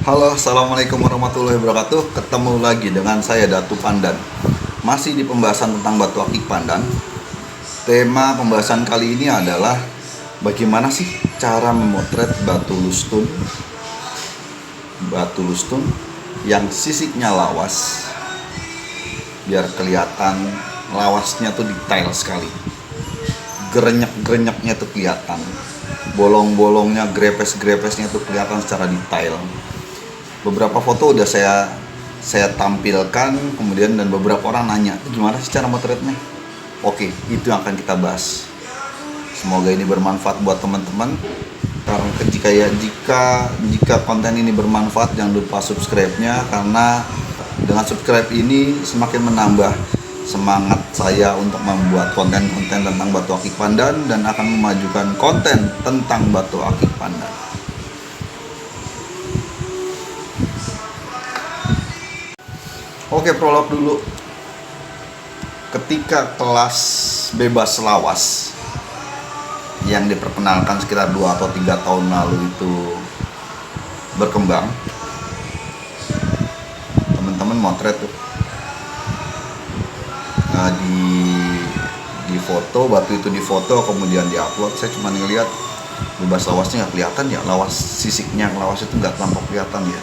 Halo, assalamualaikum warahmatullahi wabarakatuh. Ketemu lagi dengan saya Datu Pandan. Masih di pembahasan tentang batu akik pandan. Tema pembahasan kali ini adalah bagaimana sih cara memotret batu lustun yang sisiknya lawas, biar kelihatan lawasnya tuh detail sekali. Gerenyek-gerenyeknya tuh kelihatan. Bolong-bolongnya, grepes-grepesnya tuh kelihatan secara detail. Beberapa foto udah saya tampilkan, kemudian dan beberapa orang nanya gimana sih cara motretnya. Oke, itu yang akan kita bahas. Semoga ini bermanfaat buat teman-teman. Karena jika konten ini bermanfaat, jangan lupa subscribe-nya, karena dengan subscribe ini semakin menambah semangat saya untuk membuat konten-konten tentang batu akik pandan dan akan memajukan konten tentang batu akik pandan. Oke, prolog dulu. Ketika kelas bebas lawas yang diperkenalkan sekitar 2 atau 3 tahun lalu itu berkembang, teman-teman motret tuh. Nah, di foto, batu itu difoto kemudian diupload. Saya cuma ngeliat bebas lawasnya nggak kelihatan ya, lawas sisiknya, lawas itu nggak tampak kelihatan ya.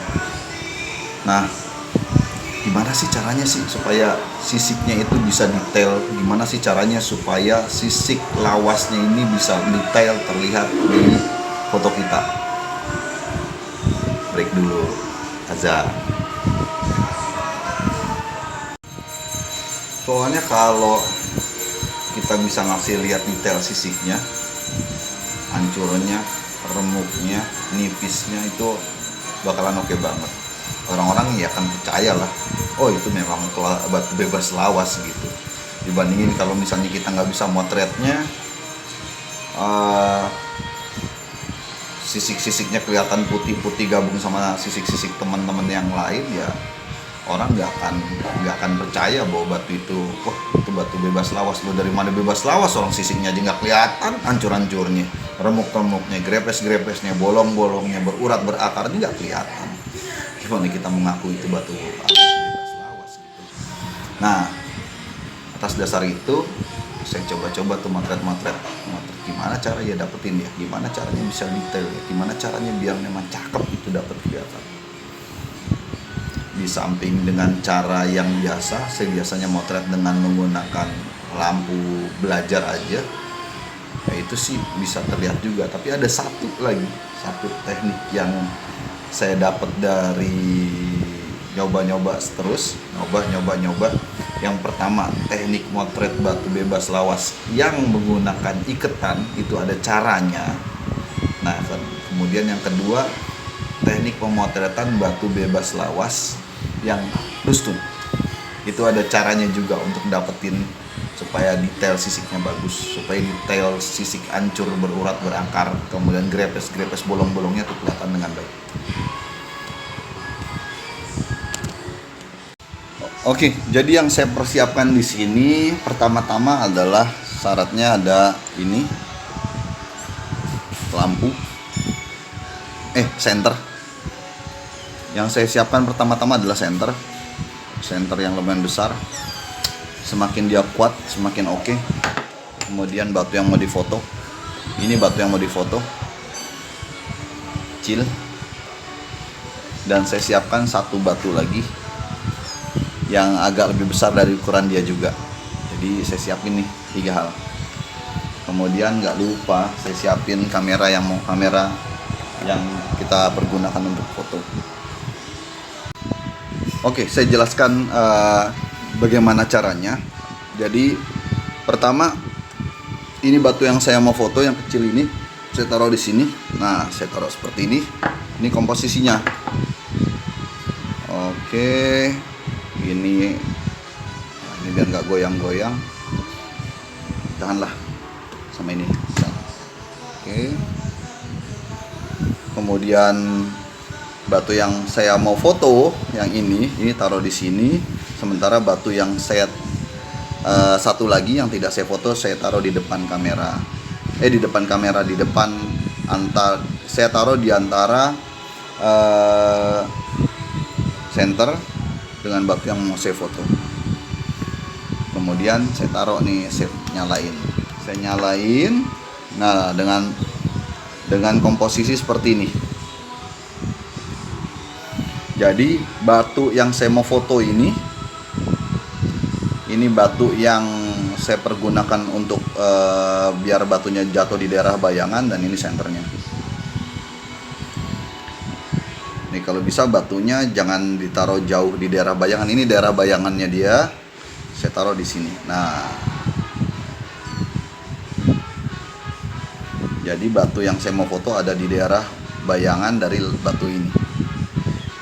Nah, gimana sih caranya sih supaya sisiknya itu bisa detail? Gimana sih caranya supaya sisik lawasnya ini bisa detail terlihat di foto kita? Break dulu, azan. Soalnya kalau kita bisa ngasih lihat detail sisiknya, hancurnya, remuknya, nipisnya, itu bakalan oke banget. Orang-orang ya akan percaya lah, oh itu memang batu bebas lawas gitu. Dibandingin kalau misalnya kita nggak bisa motretnya, sisik-sisiknya kelihatan putih-putih gabung sama sisik-sisik teman-teman yang lain, ya orang nggak akan percaya bahwa batu itu, wah itu batu bebas lawas. Lo dari mana bebas lawas, orang sisiknya aja nggak kelihatan, hancur-hancurnya, remuk-remuknya, grepes-grepesnya, bolong-bolongnya, berurat berakar nggak kelihatan. Gimana kita mengaku itu batu bebas lawas gitu. Nah, atas dasar itu saya coba-coba tuh motret gimana cara ya dapetin ya, gimana caranya bisa detail ya, gimana caranya biar memang cakep itu dapat kelihatan. Di samping dengan cara yang biasa, saya biasanya motret dengan menggunakan lampu belajar aja, ya itu sih bisa terlihat juga. Tapi ada satu teknik yang saya dapat dari nyoba-nyoba terus, nyoba. Yang pertama, teknik motret batu bebas lawas yang menggunakan iketan, itu ada caranya. Nah, kemudian yang kedua, teknik pemotretan batu bebas lawas yang lustun. Itu ada caranya juga untuk dapetin supaya detail sisiknya bagus, supaya detail sisik hancur, berurat, berakar, kemudian grepes bolong-bolongnya tuh kelihatan dengan baik. Oke, jadi yang saya persiapkan di sini pertama-tama adalah syaratnya ada ini lampu senter. Yang saya siapkan pertama-tama adalah senter yang lumayan besar. Semakin dia kuat semakin oke. Kemudian batu yang mau difoto, ini batu yang mau difoto kecil, dan saya siapkan satu batu lagi yang agak lebih besar dari ukuran dia juga. Jadi saya siapin nih 3 hal. Kemudian nggak lupa saya siapin kamera yang kita pergunakan untuk foto. Oke, saya jelaskan bagaimana caranya. Jadi pertama, ini batu yang saya mau foto yang kecil ini saya taruh di sini. Nah, saya taruh seperti ini. Ini komposisinya. Oke, ini biar nggak goyang-goyang. Tahanlah sama ini. Oke. Kemudian batu yang saya mau foto yang ini taruh di sini. Sementara batu yang saya satu lagi yang tidak saya foto, saya taruh di depan kamera. Saya taruh di antara center dengan batu yang mau saya foto. Kemudian saya taruh nih, saya nyalain. Nah, dengan komposisi seperti ini. Jadi batu yang saya mau foto ini batu yang saya pergunakan untuk biar batunya jatuh di daerah bayangan, dan ini senternya. Nih kalau bisa batunya jangan ditaruh jauh di daerah bayangan. Ini daerah bayangannya dia, saya taruh di sini. Nah, jadi batu yang saya mau foto ada di daerah bayangan dari batu ini.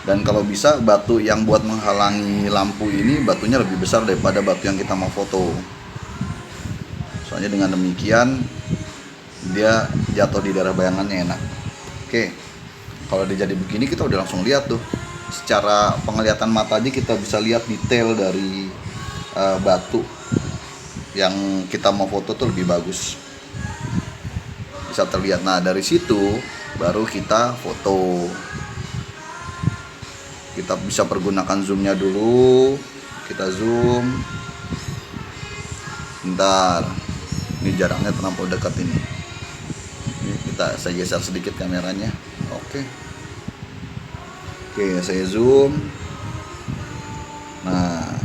Dan kalau bisa batu yang buat menghalangi lampu ini batunya lebih besar daripada batu yang kita mau foto. Soalnya dengan demikian dia jatuh di daerah bayangannya enak. Oke, kalau dia jadi begini kita udah langsung lihat tuh. Secara penglihatan mata aja kita bisa lihat detail dari batu yang kita mau foto tuh lebih bagus. Bisa terlihat. Nah, dari situ baru kita foto. Kita bisa pergunakan zoomnya dulu. Kita zoom. Bentar, ini jaraknya terlampau dekat ini. Saya geser sedikit kameranya. Oke, saya zoom. Nah,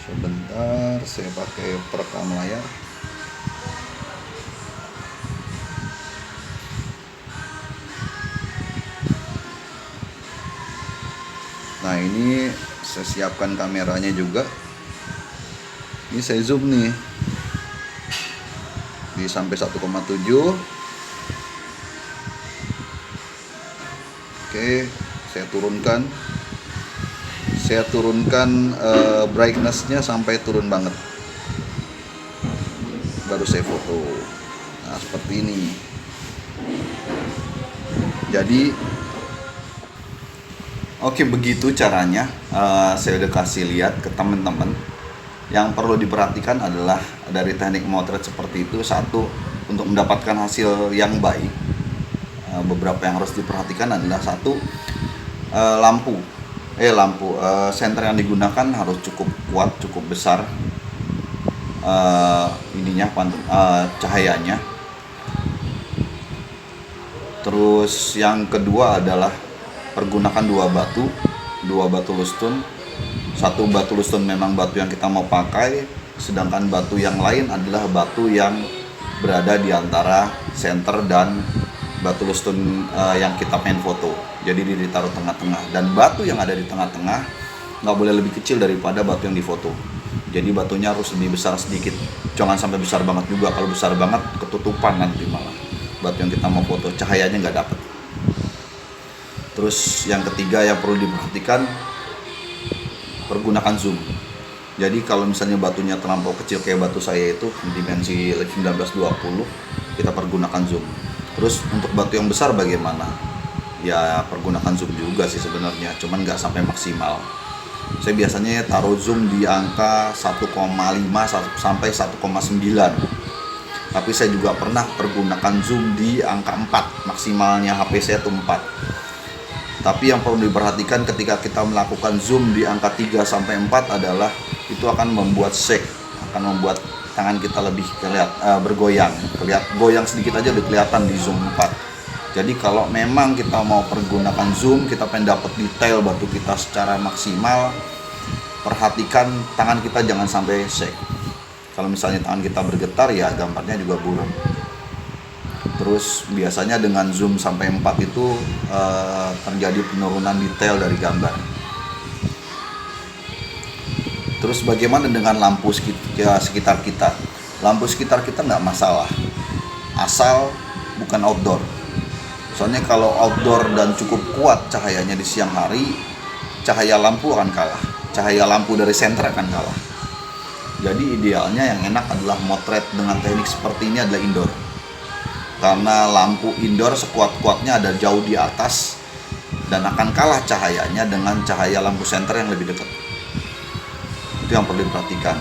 sebentar, saya pakai perekam layar. Nah, ini saya siapkan kameranya juga. Ini saya zoom nih di sampai 1,7. Oke, saya turunkan brightness-nya sampai turun banget, baru saya foto. Nah, seperti ini. Jadi oke, begitu caranya. Saya udah kasih lihat ke teman-teman. Yang perlu diperhatikan adalah dari teknik motret seperti itu, satu, untuk mendapatkan hasil yang baik, beberapa yang harus diperhatikan adalah satu, lampu senter yang digunakan harus cukup kuat, cukup besar cahayanya. Terus yang kedua adalah pergunakan dua batu lustun. Satu batu lustun memang batu yang kita mau pakai, sedangkan batu yang lain adalah batu yang berada di antara center dan batu lustun yang kita pengen foto. Jadi dia ditaruh tengah-tengah, dan batu yang ada di tengah-tengah nggak boleh lebih kecil daripada batu yang difoto. Jadi batunya harus lebih besar sedikit, jangan sampai besar banget juga. Kalau besar banget ketutupan nanti malah batu yang kita mau foto, cahayanya nggak dapet. Terus yang ketiga yang perlu diperhatikan, pergunakan zoom. Jadi kalau misalnya batunya terlampau kecil kayak batu saya itu dimensi 1920, kita pergunakan zoom. Terus untuk batu yang besar bagaimana? Ya pergunakan zoom juga sih sebenarnya, cuman nggak sampai maksimal. Saya biasanya taruh zoom di angka 1,5 sampai 1,9. Tapi saya juga pernah pergunakan zoom di angka 4, maksimalnya HP saya tuh 4. Tapi yang perlu diperhatikan ketika kita melakukan zoom di angka 3 sampai 4 adalah itu akan membuat shake, akan membuat tangan kita lebih bergoyang. Goyang sedikit aja udah kelihatan di zoom 4. Jadi kalau memang kita mau pergunakan zoom, kita pengen dapat detail batu kita secara maksimal, perhatikan tangan kita jangan sampai shake. Kalau misalnya tangan kita bergetar ya gambarnya juga burem. Terus biasanya dengan zoom sampai 4 itu terjadi penurunan detail dari gambar. Terus bagaimana dengan lampu sekitar kita? Lampu sekitar kita nggak masalah, asal bukan outdoor. Soalnya kalau outdoor dan cukup kuat cahayanya di siang hari, cahaya lampu akan kalah. Cahaya lampu dari senter akan kalah. Jadi idealnya yang enak adalah motret dengan teknik seperti ini adalah indoor. Karena lampu indoor sekuat-kuatnya ada jauh di atas, dan akan kalah cahayanya dengan cahaya lampu senter yang lebih dekat. Itu yang perlu diperhatikan.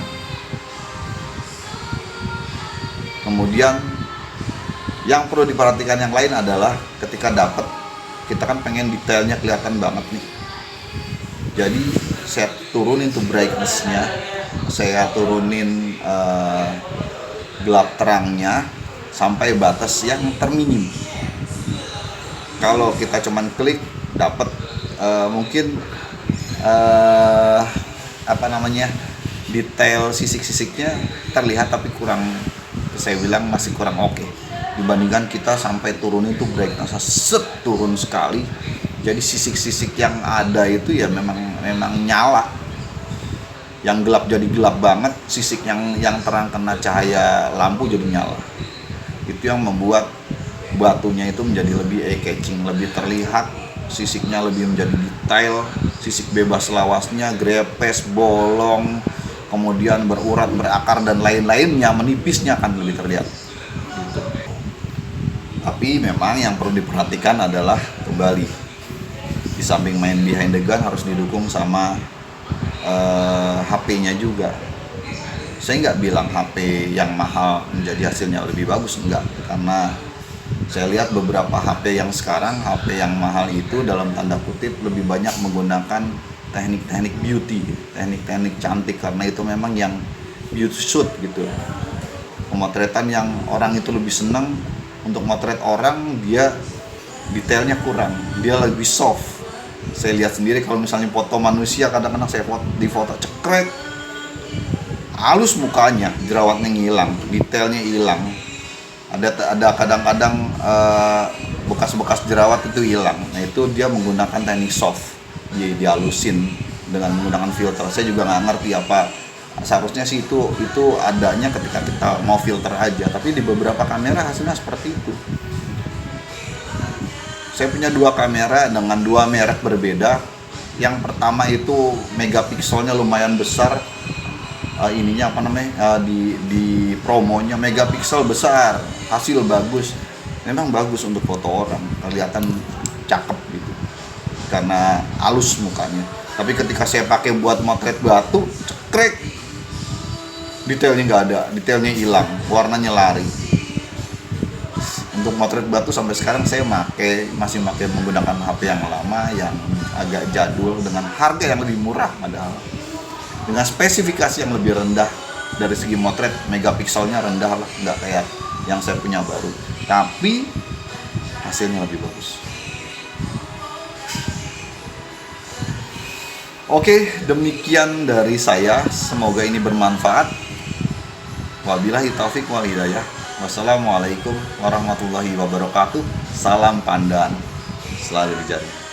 Kemudian yang perlu diperhatikan yang lain adalah ketika dapat, kita kan pengen detailnya kelihatan banget nih. Jadi saya turunin tuh brightness-nya, saya turunin gelap terangnya sampai batas yang terminim. Kalau kita cuman klik dapat mungkin detail sisik-sisiknya terlihat, tapi kurang, saya bilang masih kurang oke. Dibandingkan kita sampai turunin tuh brightness turun sekali, jadi sisik-sisik yang ada itu ya memang nyala, yang gelap jadi gelap banget, sisik yang terang kena cahaya lampu jadi nyala. Itu yang membuat batunya itu menjadi lebih eye-catching, lebih terlihat, sisiknya lebih menjadi detail, sisik bebas lawasnya, grepes, bolong, kemudian berurat, berakar dan lain-lainnya, menipisnya akan lebih terlihat. Gitu. Tapi memang yang perlu diperhatikan adalah kembali, di samping main behind the gun harus didukung sama HP-nya juga. Saya nggak bilang HP yang mahal menjadi hasilnya lebih bagus, enggak, karena saya lihat beberapa HP yang sekarang, HP yang mahal itu dalam tanda kutip lebih banyak menggunakan teknik-teknik beauty, teknik-teknik cantik, karena itu memang yang beauty shoot gitu. Pemotretan yang orang itu lebih senang untuk motret orang, dia detailnya kurang, dia lebih soft. Saya lihat sendiri kalau misalnya foto manusia, kadang-kadang saya di foto cekrek, halus mukanya, jerawatnya ngilang, detailnya hilang. Ada kadang-kadang bekas-bekas jerawat itu hilang. Nah itu dia menggunakan teknik soft, dihalusin dengan menggunakan filter. Saya juga nggak ngerti apa, seharusnya sih itu adanya ketika kita mau filter aja, tapi di beberapa kamera hasilnya seperti itu. Saya punya 2 kamera dengan 2 merek berbeda. Yang pertama itu megapikselnya lumayan besar, di promonya megapiksel besar, hasil bagus, memang bagus untuk foto orang, kelihatan cakep gitu karena halus mukanya. Tapi ketika saya pakai buat motret batu, cekrek, detailnya nggak ada, detailnya hilang, warnanya lari. Untuk motret batu sampai sekarang saya masih menggunakan HP yang lama, yang agak jadul, dengan harga yang lebih murah, padahal dengan spesifikasi yang lebih rendah. Dari segi motret, megapikselnya rendah lah, nggak kayak yang saya punya baru, tapi hasilnya lebih bagus. Oke, demikian dari saya, semoga ini bermanfaat. Wabillahi taufik wal hidayah. Wassalamualaikum warahmatullahi wabarakatuh. Salam pandan selalu dijari.